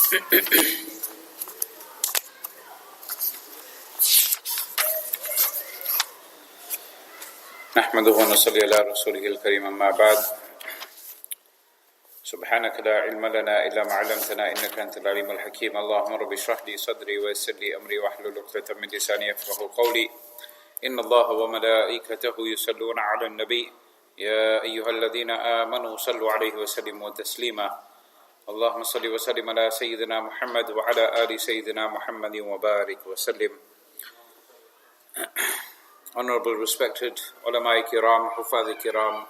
نحمده ونصلي على رسوله الكريم أما بعد سبحانك لا علم لنا إلا ما علمتنا إنك أنت العليم الحكيم اللهم رب اشرح لي صدري ويسر لي أمري واحلل عقدة من لساني يفقهوا قولي إن الله وملائكته يصلون على النبي يا أيها الذين آمنوا صلوا عليه وسلموا تسليما اللهم صل وسلم على سيدنا محمد وعلى آل سيدنا محمد وبارك وسلم. Honorable, respected ulama kiram, hufaz kiram,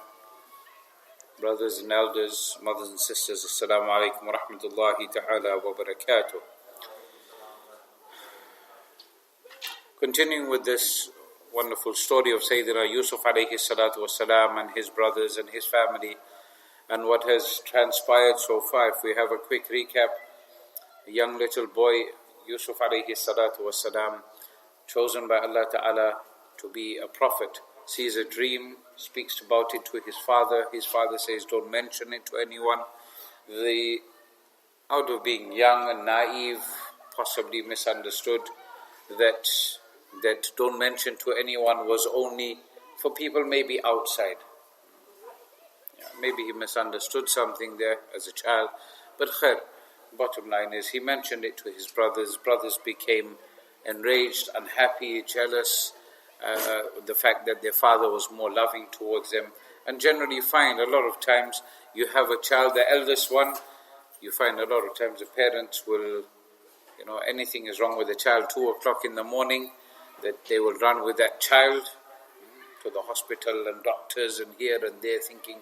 brothers and elders, mothers and sisters, assalamu alaikum wa rahmatullahi ta'ala wa barakatuh. Continuing with this wonderful story of Sayyidina Yusuf alayhi salatu wasalam and his brothers and his family and what has transpired so far. If we have a quick recap, a young little boy, Yusuf alayhi salatu wasalam, chosen by Allah ta'ala to be a prophet, sees a dream, speaks about it to his father. His father says, don't mention it to anyone. Out of being young and naive, possibly misunderstood, that don't mention to anyone was only for people maybe outside. Maybe he misunderstood something there as a child, but khair, bottom line is he mentioned it to his brothers. Brothers became enraged, unhappy, jealous, the fact that their father was more loving towards them. And generally you find a lot of times you have a child, the eldest one, you find a lot of times the parents will, anything is wrong with the child, 2 o'clock in the morning, that they will run with that child to the hospital and doctors and here and there, thinking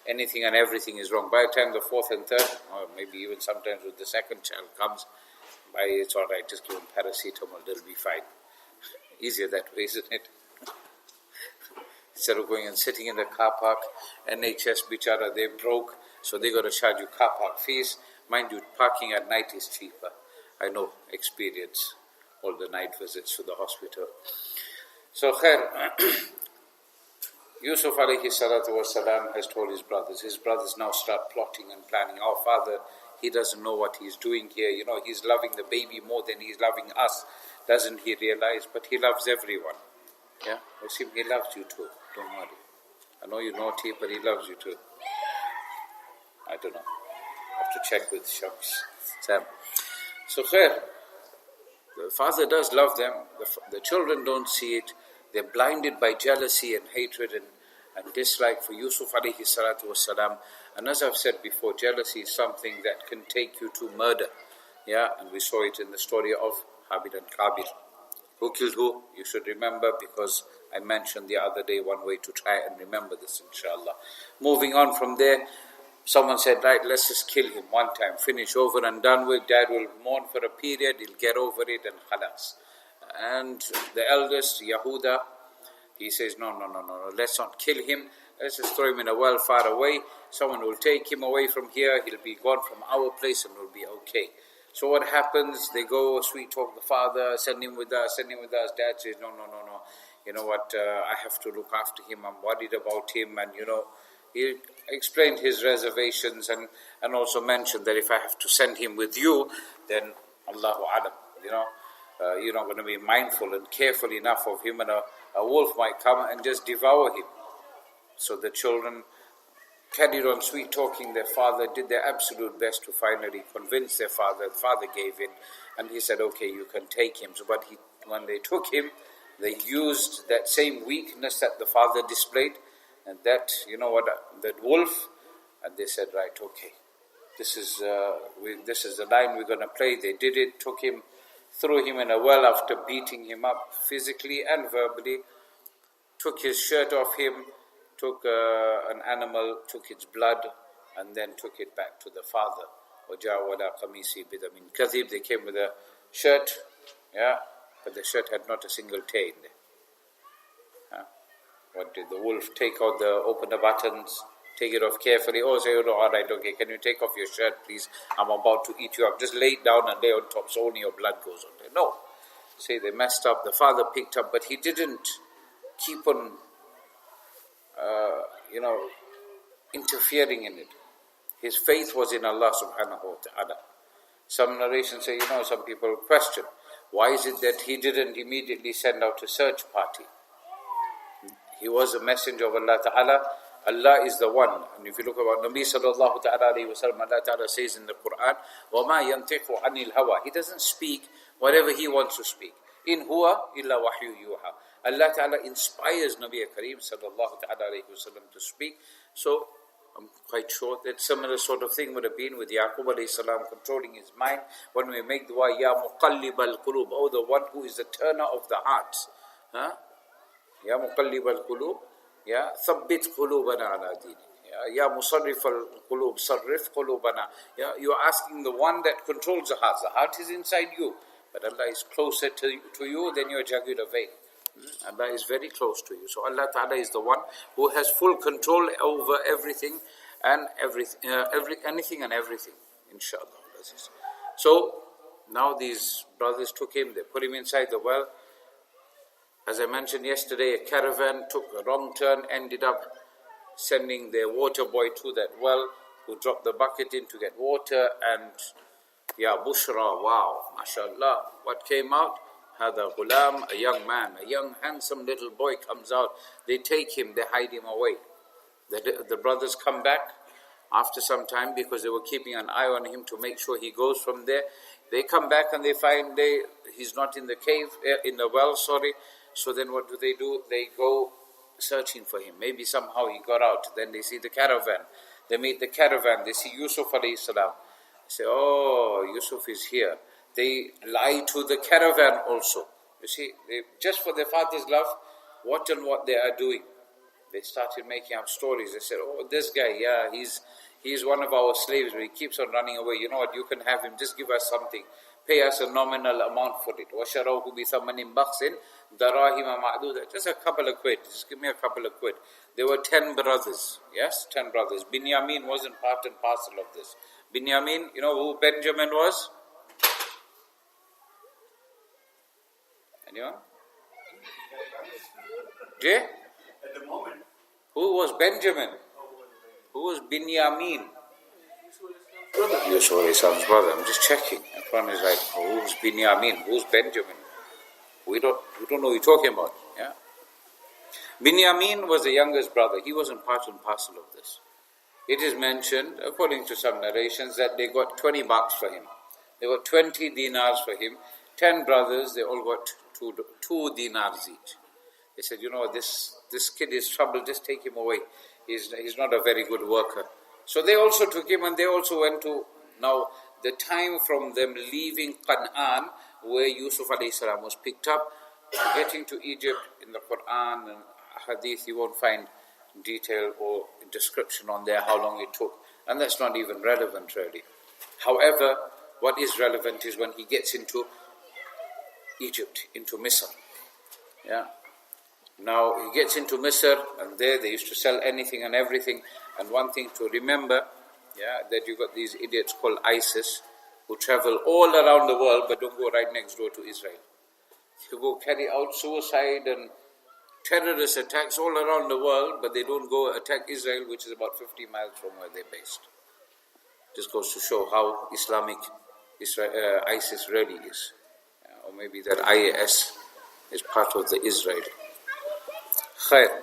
anything and everything is wrong. By the time the 4th and 3rd, or maybe even sometimes with the second child comes, it's alright, just give them paracetamol, they'll be fine. Easier that way, isn't it? Instead of going and sitting in the car park, NHS bichara, they broke, so they got to charge you car park fees. Mind you, parking at night is cheaper. I know, experience, all the night visits to the hospital. So khair, Yusuf alayhi salatu wasalam has told his brothers now start plotting and planning. Our father, he doesn't know what he's doing here, he's loving the baby more than he's loving us. Doesn't he realize? But he loves everyone. Yeah? Wasim, he loves you too. Don't worry. I know you're naughty, but he loves you too. I don't know. I have to check with Shams. Sam. So khair, the father does love them. The children don't see it. They're blinded by jealousy and hatred and dislike for Yusuf alayhi salatu wasalam. And as I've said before, jealousy is something that can take you to murder. Yeah, and we saw it in the story of Habil and Qabil. Who killed who? You should remember, because I mentioned the other day one way to try and remember this, inshallah. Moving on from there, someone said, right, let's just kill him one time, finish over and done with. Dad will mourn for a period, he'll get over it and khalas. And the eldest, Yahuda, he says, no, let's not kill him. Let's just throw him in a well far away. Someone will take him away from here, he'll be gone from our place and we'll be okay. So what happens? They go sweet talk the father, send him with us. Dad says, no. You know what, I have to look after him, I'm worried about him. And he explained his reservations and also mentioned that if I have to send him with you, then Allahu Alam, you're not going to be mindful and careful enough of him, and a wolf might come and just devour him. So the children carried on sweet talking their father, did their absolute best to finally convince their father. The father gave in and he said, okay, you can take him. So, but when they took him, they used that same weakness that the father displayed, and that, that wolf, and they said, right, okay, this is the line we're going to play. They did it, took him, threw him in a well after beating him up physically and verbally, took his shirt off him, took an animal, took its blood, and then took it back to the father. They came with a shirt, but the shirt had not a single tear in there. What did the wolf take out? Open the buttons, take it off carefully. Say, alright, okay, can you take off your shirt, please? I'm about to eat you up. Just lay it down and lay on top so only your blood goes on there. No. Say they messed up. The father picked up, but he didn't keep on interfering in it. His faith was in Allah subhanahu wa ta'ala. Some narrations say, some people question, why is it that he didn't immediately send out a search party? He was a messenger of Allah Ta'ala. Allah is the one. And if you look about Nabi sallallahu ta'ala alayhi wa sallam, Allah Ta'ala says in the Quran, وَمَا يَنْتِقُ عَنِ الْهَوَى. He doesn't speak whatever he wants to speak. In huwa illa wahyu yuha. Allah Ta'ala inspires Nabi Kareem sallallahu ta'ala alayhi wa sallam to speak. So, I'm quite sure that similar sort of thing would have been with Yaqub alayhi salam controlling his mind. When we make dua, Ya muqallib al-qulub, oh, the one who is the turner of the hearts. Ya muqallib al-qulub, Ya thabbit qulubana ala dini. Ya musarrif al-qulub, sarrif qulubana. You're asking the one that controls the hearts. The heart is inside you, but Allah is closer to you than your jugular vein. Allah is very close to you. So Allah Ta'ala is the one who has full control over everything and anything and everything, inshallah. So now these brothers took him, they put him inside the well. As I mentioned yesterday, a caravan took a wrong turn, ended up sending their water boy to that well, who dropped the bucket in to get water, and Ya Bushra, wow, mashallah, what came out? Hada Ghulam, a young man, a young handsome little boy comes out. They take him, they hide him away. The brothers come back after some time because they were keeping an eye on him to make sure he goes from there. They come back and they find he's not in the cave, in the well, sorry. So then what do? They go searching for him. Maybe somehow he got out. Then they see the caravan. They meet the caravan. They see Yusuf alayhi salam. They say, oh, Yusuf is here. They lie to the caravan also. You see, just for their father's love, what they are doing. They started making up stories. They said, oh, this guy, yeah, he's one of our slaves, but he keeps on running away. You know what, you can have him, just give us something. Pay us a nominal amount for it. وَشَرَوْهُ بِثَمَنٍ بَخْسٍ دَرَاهِمَ مَعْدُودَةٍ. Just a couple of quid. Just give me a couple of quid. There were 10 brothers. Yes, 10 brothers. Binyamin wasn't part and parcel of this. Binyamin, you know who Benjamin was? Anyone? Jay? At the moment. Who was Benjamin? Who was Binyamin? Yusuf alayhi salam's brother. I'm just checking. And one is like, who's Binyamin? Who's Benjamin? We don't know who you're talking about. Yeah. Binyamin was the youngest brother. He wasn't part and parcel of this. It is mentioned, according to some narrations, that they got 20 bucks for him. They got 20 dinars for him. 10 brothers, they all got two dinars each. They said, this kid is trouble, just take him away. He's not a very good worker. So they also took him, and they also went to, now the time from them leaving Canaan, where Yusuf alayhi salam was picked up, getting to Egypt, in the Quran and Hadith, you won't find detail or description on there how long it took. And that's not even relevant really. However, what is relevant is when he gets into Egypt, into Misr. Yeah. Now he gets into Misr, and there they used to sell anything and everything. And one thing to remember, that you got these idiots called ISIS, who travel all around the world but don't go right next door to Israel. They go carry out suicide and terrorist attacks all around the world, but they don't go attack Israel, which is about 50 miles from where they're based. Just goes to show how Islamic ISIS really is. Or maybe that IAS is part of the Israel. Khair,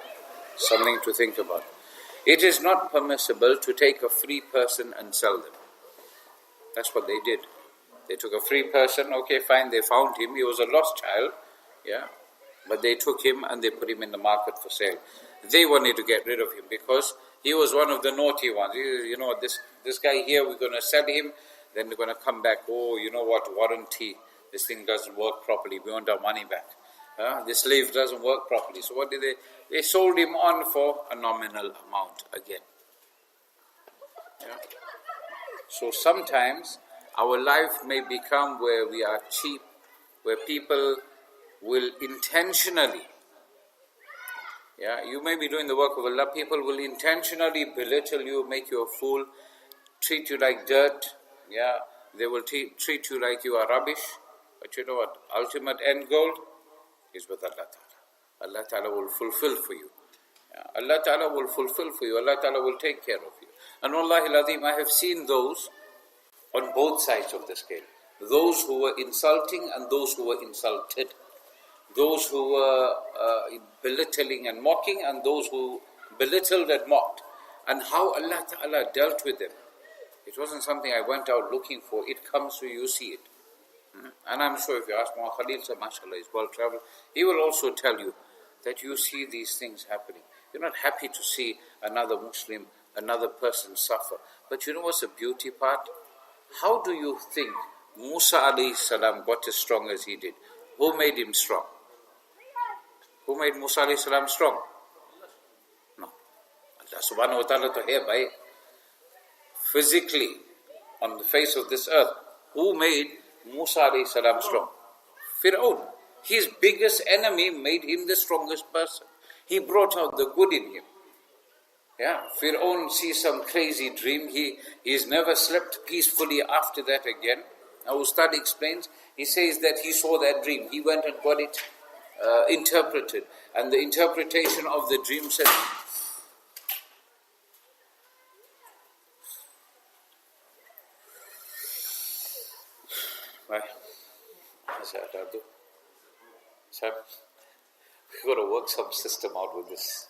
something to think about. It is not permissible to take a free person and sell them. That's what they did. They took a free person, okay, fine, they found him, he was a lost child, but they took him and they put him in the market for sale. They wanted to get rid of him because he was one of the naughty ones. This guy here, we're going to sell him, then they're going to come back, warranty, this thing doesn't work properly, we want our money back. This slave doesn't work properly. So what did they? They sold him on for a nominal amount again. So sometimes our life may become where we are cheap, where people will intentionally, you may be doing the work of Allah, people will intentionally belittle you, make you a fool, treat you like dirt, they will treat you like you are rubbish, but you know what, ultimate end goal is with Allah Ta'ala. Allah Ta'ala will fulfill for you. Allah Ta'ala will fulfill for you. Allah Ta'ala will take care of you. And Wallahi Ladhim, I have seen those on both sides of the scale. Those who were insulting and those who were insulted. Those who were belittling and mocking and those who belittled and mocked. And how Allah Ta'ala dealt with them. It wasn't something I went out looking for. It comes to you, see it. And I'm sure if you ask Muhammad Khalil, so mashallah, he's well traveled, he will also tell you that you see these things happening. You're not happy to see another Muslim, another person suffer. But you know what's the beauty part? How do you think Musa alayhi salam got as strong as he did? Who made him strong? Who made Musa alayhi salam strong? No. Allah subhanahu wa ta'ala to here by physically on the face of this earth. Who made Musa alayhi salam strong? Fir'aun. His biggest enemy made him the strongest person. He brought out the good in him. Yeah, Fir'aun sees some crazy dream. He's never slept peacefully after that again. Now Ustad explains, he says that he saw that dream. He went and got it interpreted. And the interpretation of the dream said, Sir, we've got to work some system out with this.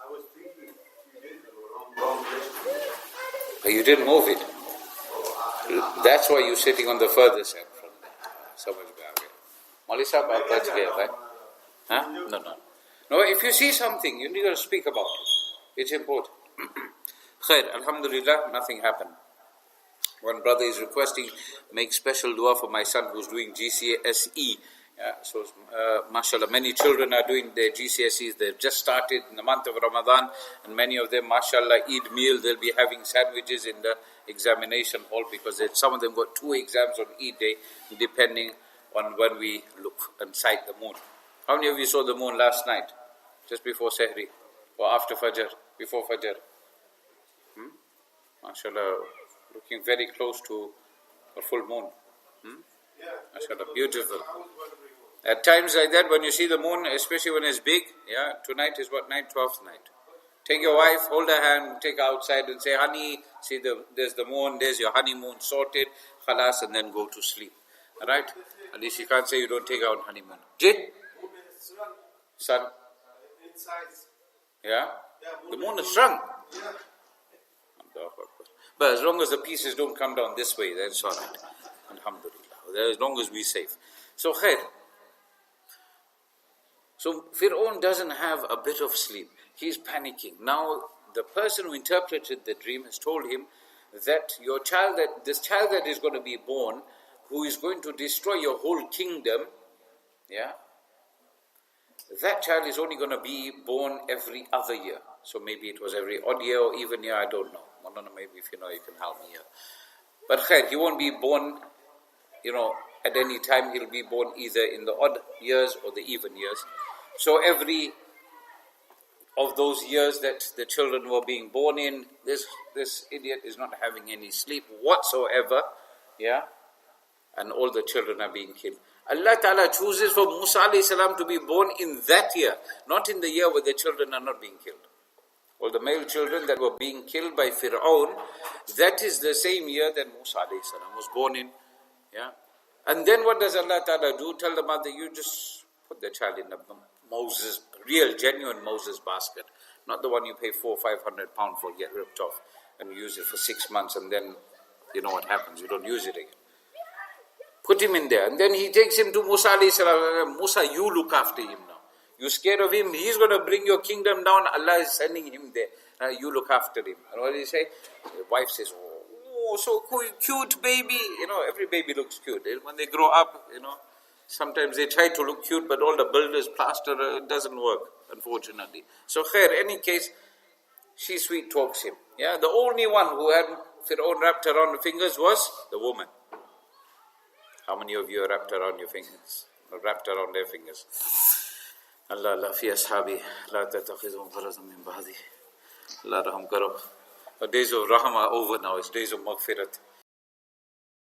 I was thinking you did the wrong direction. But you didn't move it. That's why you're sitting on the furthest end from there. So much better. Mauli Sahib, aap bach gaye, right? Huh? No. No, if you see something, you need to speak about it. It's important. Khair, alhamdulillah, nothing happened. One brother is requesting, make special dua for my son who's doing GCSE. So, mashallah, many children are doing their GCSEs. They've just started in the month of Ramadhaan, and many of them, mashallah, Eid meal, they'll be having sandwiches in the examination hall because some of them got 2 exams on Eid day, depending on when we look and sight the moon. How many of you saw the moon last night? Just before Sehri? Or after Fajr? Before Fajr? Mashallah, looking very close to a full moon. Mashallah, beautiful. At times like that, when you see the moon, especially when it's big, tonight is what night? 12th night. Take your wife, hold her hand, take her outside and say, honey, see there's the moon, there's your honeymoon sorted, khalas, and then go to sleep. Alright? At least you can't say you don't take her on honeymoon. Jid? Sun? Yeah? The moon is shrunk. But as long as the pieces don't come down this way, then it's alright. Alhamdulillah. As long as we're safe. So, khair. So, Fir'aun doesn't have a bit of sleep. He's panicking. Now, the person who interpreted the dream has told him that this child that is going to be born, who is going to destroy your whole kingdom, that child is only going to be born every other year. So maybe it was every odd year or even year, I don't know. Maybe if you know, you can help me here. But khair, he won't be born, at any time. He'll be born either in the odd years or the even years. So every of those years that the children were being born in, this idiot is not having any sleep whatsoever, and all the children are being killed. Allah Ta'ala chooses for Musa alayhi salam to be born in that year, not in the year where the children are not being killed. All the male children that were being killed by Fir'aun, that is the same year that Musa alayhi salam was born in. And then what does Allah Ta'ala do? Tell the mother, you just put the child in the Moses, real, genuine Moses basket. Not the one you pay £400 or £500 for, get ripped off, and use it for 6 months, and then you know what happens, you don't use it again. Put him in there, and then he takes him to Musa alayhi salam. Musa, you look after him now. You're scared of him, he's going to bring your kingdom down, Allah is sending him there. Now you look after him. And what did he say? The wife says, oh, so cute baby. Every baby looks cute. When they grow up, sometimes they try to look cute, but all the builders plaster, it doesn't work, unfortunately. So khair, any case, she sweet talks him. The only one who had Fir'aun wrapped around the fingers was the woman. How many of you are wrapped around your fingers? Or wrapped around their fingers? Allah fi ashabi la tatakhizum farazam min ba'di. Allah raham karo. The days of raham are over now. It's days of maghfirat.